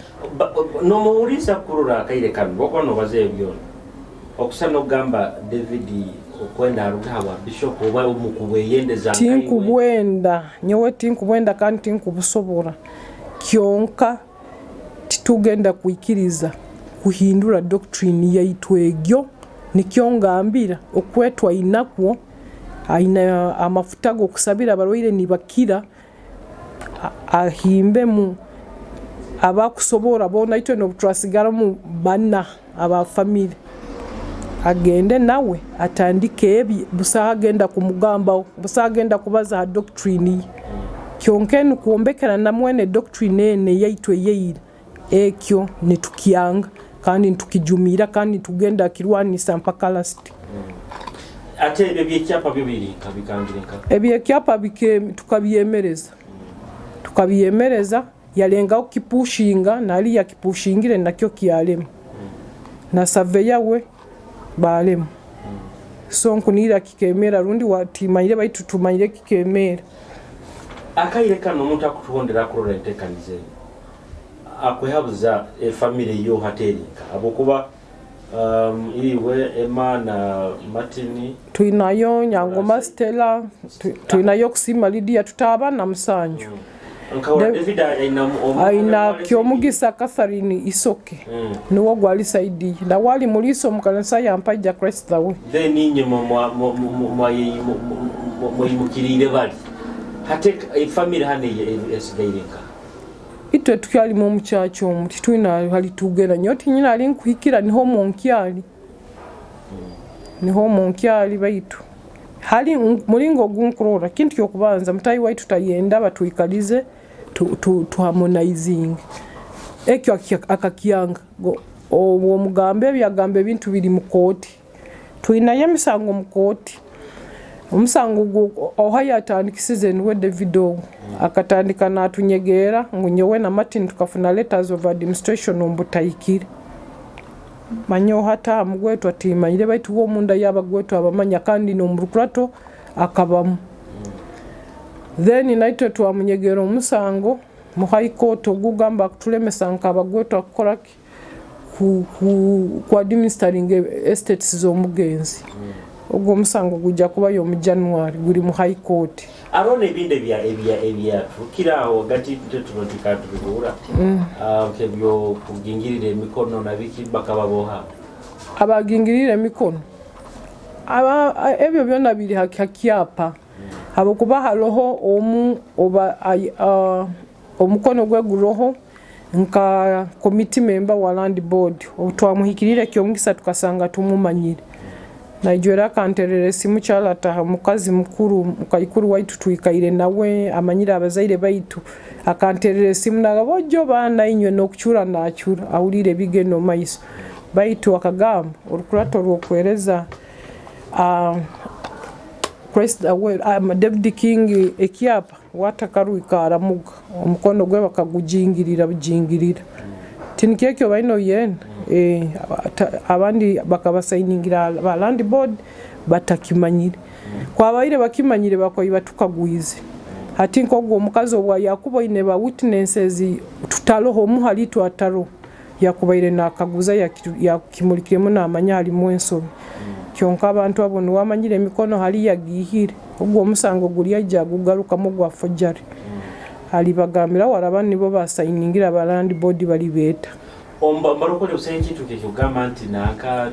no muulisa kurura kaire kan boko no baze byo okusano gamba David okwenda aruga wa bishop oba umukubwende za tinkubwenda nyowe tinkubwenda kandi tinkubusobora kyonka titugenda kuikiriza kuhindura doctrine yaitwegyo nikyongambira okwetwa inakwo aina amafuta go kusabira abarwaire nibakira ahimbe mu abakusobora bona ito no trasigara mu bana aba family agende nawe atandike ebi busagenda kumugamba busagenda kubaza doctrine kyonkenu kuombekera na mwene doctrine ne yaitwe yeira ekyo netukiyanga kandi ntukijumira kandi tugenda kirwanisa mpaka last ate ebyo byekyapa byo birinka bikangirinka ebyo ekyapa tukabyemereza tukabyemereza yalengaho kipushinga nali yakipushingire nakyo kyalema na surveyor we balema so nkunira kikemera rundi watimanyire baitu tumanyire kikemera akaire kano omuntu akutondera akurora entekanize akwehabuza family yo haterinka abokuba iwe Emma na Martini tuinayo Nyangoma Stella tuinayo kusima Lydia tutaba na Musanju David aina kyomugisa Catherine Isoke niwo gwali saidi na wali muliso mukanisa ya mpaja Christ the way then ninye mukirire bali hate family hane esigaireka itwe tukyali mu muchacho omuti tuina hali tugera nyoti nyina ali nkuhikira niho monkyali niho monkyali baitu hali mulingo gunkurora kintu kyokubanza mutayi waitu tayenda batuikalize tu harmonizing ekyo akakyanga owo mugambe byagambe bintu biri mu koti tuina yemisango mu koti umusango go ohayatandikisize niwe Davido akatandika natunyegera ngunyewe na Martin tukafuna letters of administration ombutayikire manyo hata mugwetu atimanyire baitu wo munda yabagwetu abamanya kandi no murukurato akabamu then inaitwe twamunyegera umusango mu high court ogugamba kutulemesa nkabagwetu akoraki ku administering estates zo mugenzi ubwo musango gujja kuba yo mu January guri mu high court arone binde bya tukiraho gati tuturotika tubura kebyo kugingirire mikono na biki bakababoha abagingirire mikono ebyo byona biri hakyapa abo kuba haloho omukono gweguroho nka committee member wa land board otwamuhikirire kyomugisa tukasanga tumumanyire Nigeria kanterere simu cyalata mukazi mukuru mukayikuru waitu tuikaire nawe amanyira abazaire baitu akanterere simu nagabojo bana inywe no kucyura nacyura awurire bigeno maiso baitu akagamba urukurato rwokwereza Christ away David King ekiapa watakaruika aramuga omukono gwe bakagujingirira bujingirira tinikekyo baino yen abandi bakabasayiningira ba land board batakimanyire kwabaire bakimanyire bakoyiba tukagwize hati nkogwo omukazi obwa Yakubo ine ba witnesses tutaloho muhalitu ataro yakubaire nakaguza yakimulikiremo namanya ali mwenso kyonka abantu abone wamanyire emikono hali yagihire ubwo omusango guri ajja gugaruka mu gwa fojari ali bagambira warabani bo basayiningira ba land board bali beta omba marokole usenki tukigamba nti naka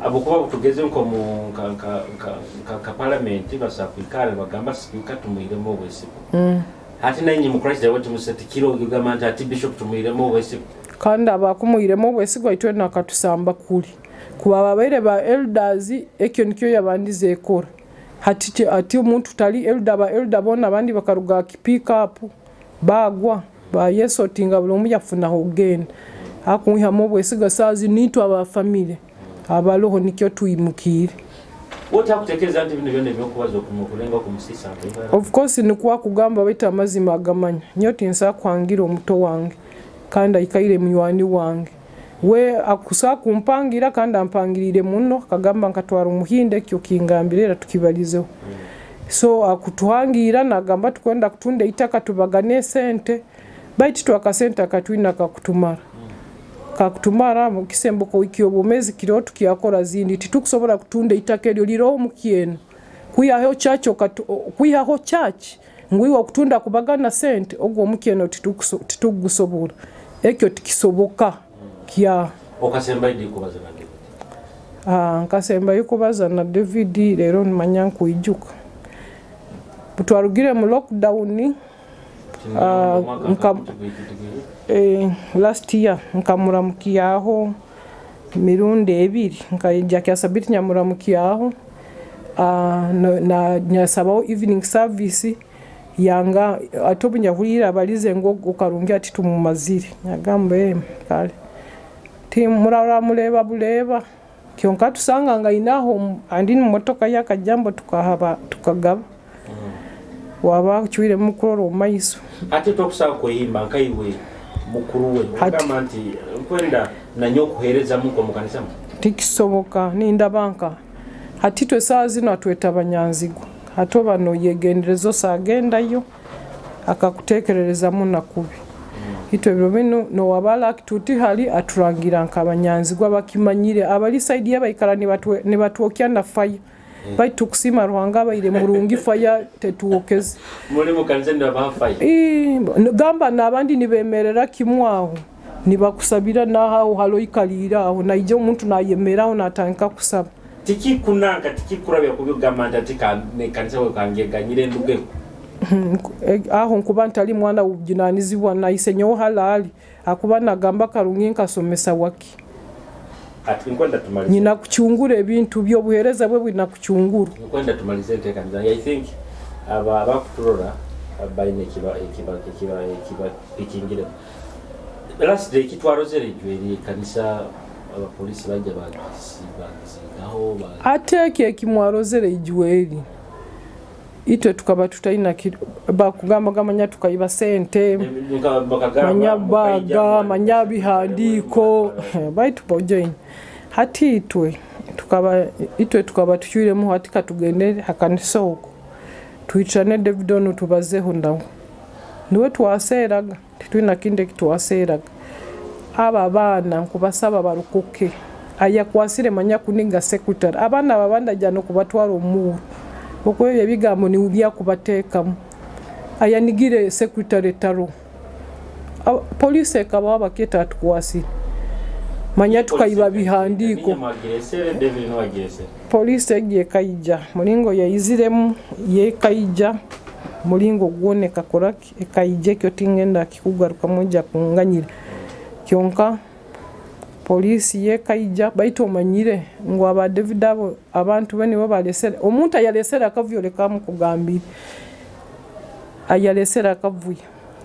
abokuba tugeze nko mu ka parliament basakwikara bagamba speaker tumuiremo obwesibu hati nanyi mu Christ awati musetikiro ugamba nti ati bishop tumuiremo obwesibu kandi abakumuiremo obwesibu aitwe nakatusamba kuli kuba babaire ba elders ekyo nikyo yabandize ekora hati umuntu tali elder bona abandi bakaruga pick up bagwa ba yeso tinga bulomu yafuna hogenda akuhamo bwesiga sazi nitwa aba family abaloho nikyo tuyimukire wota kutekereza nti bino byone byokubaza okumukulenga kumusisa of course ni kwa kugamba bita amazima agamanya nyoti nsa kwangira omuto wange kandi ayikaire munywani wange we akusa kumpangira kandi ampangirire muno kagamba nkatwara umuhinde kyo kingambirera tukibalizeho so akutuhangira nagamba tukwenda kutunda itaka tubagane sente baiti twakasenta katwina kakutumara mu kisembo ko wiki obumezi kiro tukiyakora zindi titukusobora kutunda itaka elyo liro mukieno kuyaho church ngwiwa kutunda kubagana sente ogwo mukieno titukusobora ekyo tikisoboka kya okasemba idi kubaza na David nkasemba yukubaza na David lero manyanku ijuka butwarugire mu lockdown last year nkamuramukiyaho mirundi ebiri nkajja kyasabiti nyamuramukiyaho na nyasabaho evening service yanga atobunya hulira balize ngo ukarungi ati tumumazire nyagambe kale timurara muleba buleba kyonka tusanga nga inaho andi mmotoka yakajambo tukagaba waba kuchwire mukuru omaiso ate tokusaba kuyimba nkaiwe mukuru we okugamba nti nkwenda nanyo okuheereza muko mu kanisa tikisoboka ninda banka hati twe saa zino atweta banyanzigwa hato bano yegenderezo sagendayo akakutekerereza munakubi itwe bino no wabala akituti hali aturangira nkabanyanzigwa bakimanyire abali side y'abayikala ne batwokya na fire baitu kusima ruhanga baire murungi fire tetuokeze muri mu kanisa ndaba fire gamba nabandi nibemerera kimwaho nibakusabira naho halo ikalira aho naije umuntu nayemeraho natanka kusaba tiki kunanga tiki kurabya kubigamba ndatika ne kanisa we kangeganyire nduge aho nkuba ntali mwana ujinanizibwa naisenyo halali akuba nagamba karungi nkasomesa waki ati nkwenda tumalize nyina kuchungura ebintu byo buhereza bwe bwina kuchungura nkwenda tumalize tekanza I think aba kuturora abaine kiba pikingire last day kitwarozere jweri kanisa abapolisi bajya bagisigaho ateke kimwarozere jweri itwe tukaba tutaina bakugamba gamanya tukayiba sente manyabaga manyabihandiko baitu bojoin hati tukaba tuchwiremu hati katugende hakanisoko tuichane Davidon tubazeho ndawo niwe twaseraga titwina kinde kitwaseraga aba bana nkubasaba barukuke aya kwasire manya kuniga secretary abana babanda jano kubatwara omuru boko ebigambo ni ubya kubatekamu aya nigire secretary taro police ekaba baketa atkwasi manya tukayiba bihandiko police egiye kaija mulingo yayiziremu ye kaija mulingo gwone kakoraki ekaije kyo tingenda kikugaruka moja kunganyira kyonka polisi ye kaija baito manyire ngo aba David abo abantu bene bo balesera omuntu ayalesera akavuyo lekamu kugambira ayalesera akavuyo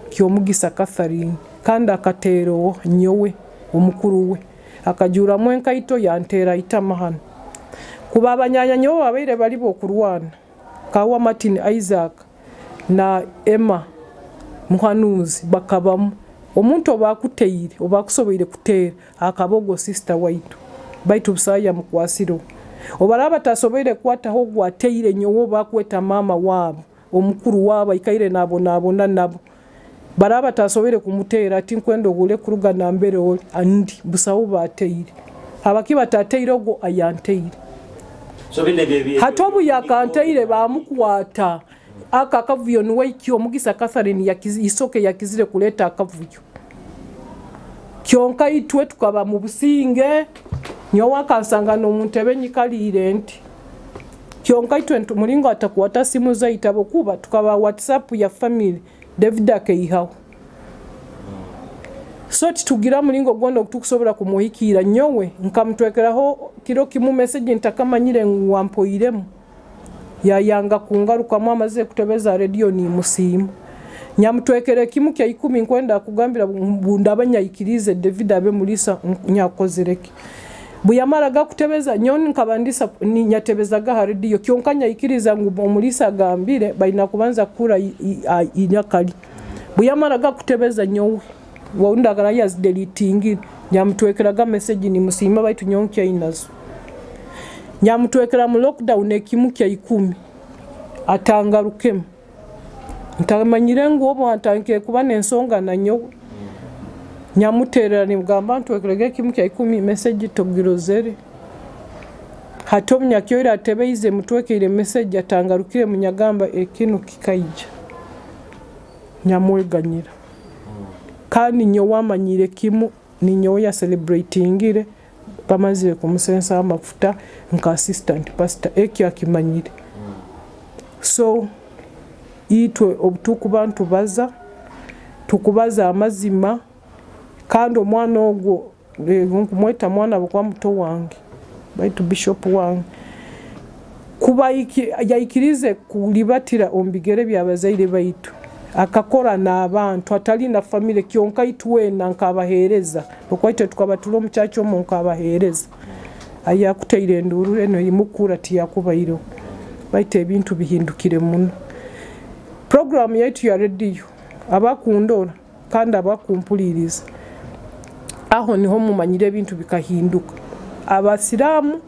kyomugisa Catherine kandi akatero nyowe omukuru we akajura mwenkaito yantera itamahana kuba abanyanya nyo babeire bali bokurwana kawa Martin Isaac na Emma muhanuzi bakabamu omuntu obakuteire obakusoboire kutera akabogo sister waitu baitu busaya mukwasiro obaraba tasoboire kwata ho gwateire nyowo bakweta mama wabo omukuru wabo ikaire nabo nabo baraba tasoboire kumutera ati nkwendo gule kuruga na mbere oli andi busawo bateire abakiba tateire ogo ayanteire so bine hatobu yakanteire bamukwata aka kavuyo nuwe kyo mugisa Catherine isoke yakizire kuleta akavuyo kyonka itwe tukaba mu businge nyowa kansangano muntebe nyikalire nti kyonka itwe mulingo atakuwata simu zaitabo kuba tukaba WhatsApp ya family David akeihawo so tugira mulingo gondo tukusobora kumuhikira nyowe nkamtwekeraho kiro kimu message ntakamanyire ngwampoiremu ya yanga kungaruka mu amaze kutebeza radio ni musimu nyamtwekere kimu kya 10 nkwenda kugambira bundabanya ikirize David abe mulisa nyakozereki buyamaraga kutebeza nyoni nkabandisa ni nyatebezaga radio kyonkanya ikiriza ngo omulisa gambire baina kubanza kura inyakali buyamaraga kutebeza nyowe wundagara yas deleting nyamtwekeraga message ni musima baitu nyonkya inazo nyamtwekera mu lockdown ekimu kya 10 atangarukemu ntamanyire ngo obo atanke kuba nensonga nanyo nyamuterera ni mugamba ntwekerege kimu kya 10 message togirozere hatomnya kyoira atebeize mutwekere message atangarukire munyagamba ekinu kikaija nyamweganyira kandi nyo wamanyire kimu ni nyo ya celebratingire bamaze kumusensa amafuta nka assistant pastor ekyo akimanyire so itwe obutuku bantu baza tukubaza amazima kandi omwana ogwo nkumweta mwana bukwa muto wange baitu bishop wange kuba yayikirize kulibatira ombigere byabazaire baitu akakora n'abantu atali na family kyonka itwena nkabahereza okwaite tukaba tulo muchacho mu nkabahereza ayakuteire enduru eno imukura tiyakubairo baite ebintu bihindukire muno program yaitu ya radio abakundora kandi abakumpuliriza aho niho mumanyire ebintu bikahinduka abasiramu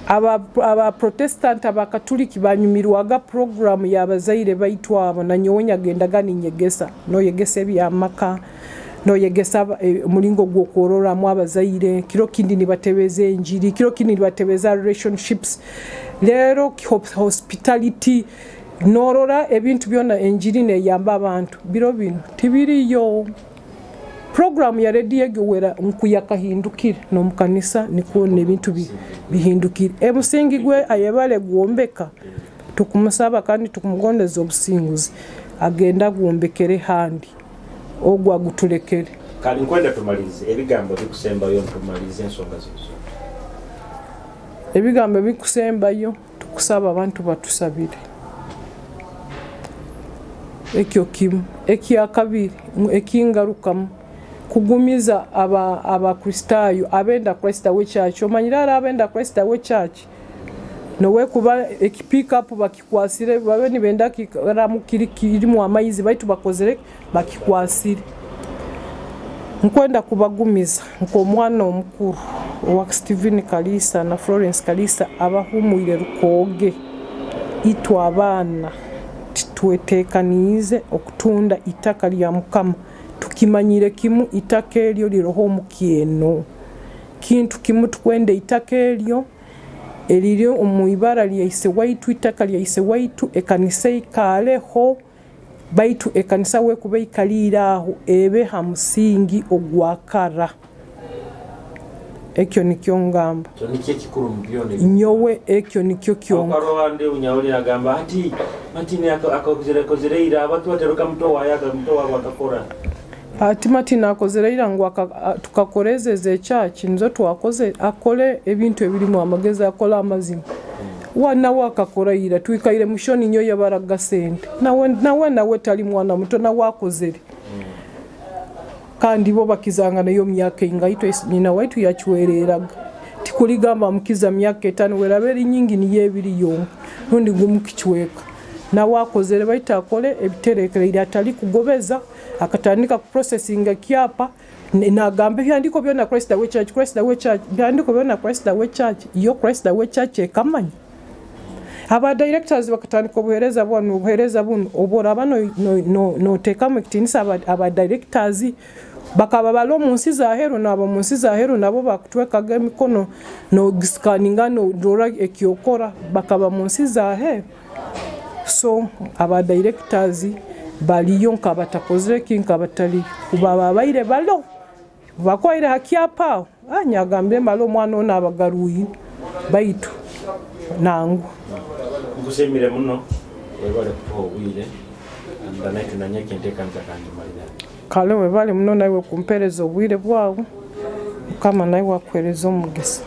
aba protestant abakatoliki banyumirwaga program yabazaire baitu abo nanyonya gendaga ninyegesa no yegesa byamaka no yegesa mulingo gwokorora mu abazaire kiro kindi nibatebeza enjiri kiro kindi nibatebeza relationships lero hospitality norora ebintu byona enjiri ne yamba abantu biro bino tibiriyo program ya radio gewera nkuyakahindukira no mukanisa niko nebintu bihindukira emusingi gwe ayebale gwombeka tukumusaba kandi tukumugondeza obusinguzi agenda gwombekere handi ogwa gutulekere kali nkwenda tumalize ebigambo bikusemba yo tumalize ensonga zizo ebigambo bikusemba yo tukusaba abantu batusabire ekyo kimu ekyakabiri ekingarukamu kugumiza abakristayo abenda Krista w'echurch omanyira abenda Krista w'echurch nowe kuba pick up bakikwasire babe nibenda kiramu mu amayizi baitu bakozere bakikwasire nkwenda kubagumiza nko mwana omukuru wa Stephen Kaliisa na Florence Kaliisa abahumuire rukoge itwa abana tuetekanize okutunda itaka lya mukama tukimanyire kimu itaka elyo liroho mukieno kintu kimu tukwende itaka elyo eliryo omuyibara lyaise waitu itaka lyaise waitu ekanisa ikaleho baitu ekanisa we kubeikaliraho ebe hamusingi ogwakara ekyo nikyo ngamba so nikye kikuru mbyone nyowe ekyo nikyo kyonka akarowande unyauli agamba ati ne akozereira abantu bateruka mto wayaga mto wabo akakora Mati nakozereira ngo tukakorezeze echachi nzo twakoze akole ebintu ebiri mu amageza akola amazima wana wakakoraira twikaire mushoni nyo yabaraga sente nawe tali mwana muto na wakozere kandi bo bakizanga nayo myaka ingaitwe nyina waitu yachuereraga tikuligamba mukiza myaka 5 weraberi nyingi ni yebiri yo nundi gumukichweka na wakozere baita akole ebiterekerera atali kugobeza akatandika ku processing kyapa nagambe byandiko byona Krista w'echurch byandiko byona Krista w'echurch iyo Krista w'echurch ekamanya aba directors bakatandika obuhereza buno obora bano no tekamo kitinisa aba directors bakaba balo munsi za hero nabo munsi za hero nabo bakutwekaga emikono no scanninga no dora ekyokora bakaba munsi za hero so aba directors baliyo nkabatakozere kinkabatali kubaba baire balo bakoire hakiapa anyagambe malo mwana ona abagaruyi baitu nangu ngusemire muno webale kuhowire ndana tunanya kenteka nzakandi malira kale webale muno nawe kumpereza obwire bwawo kama nawe wakwereza omugesa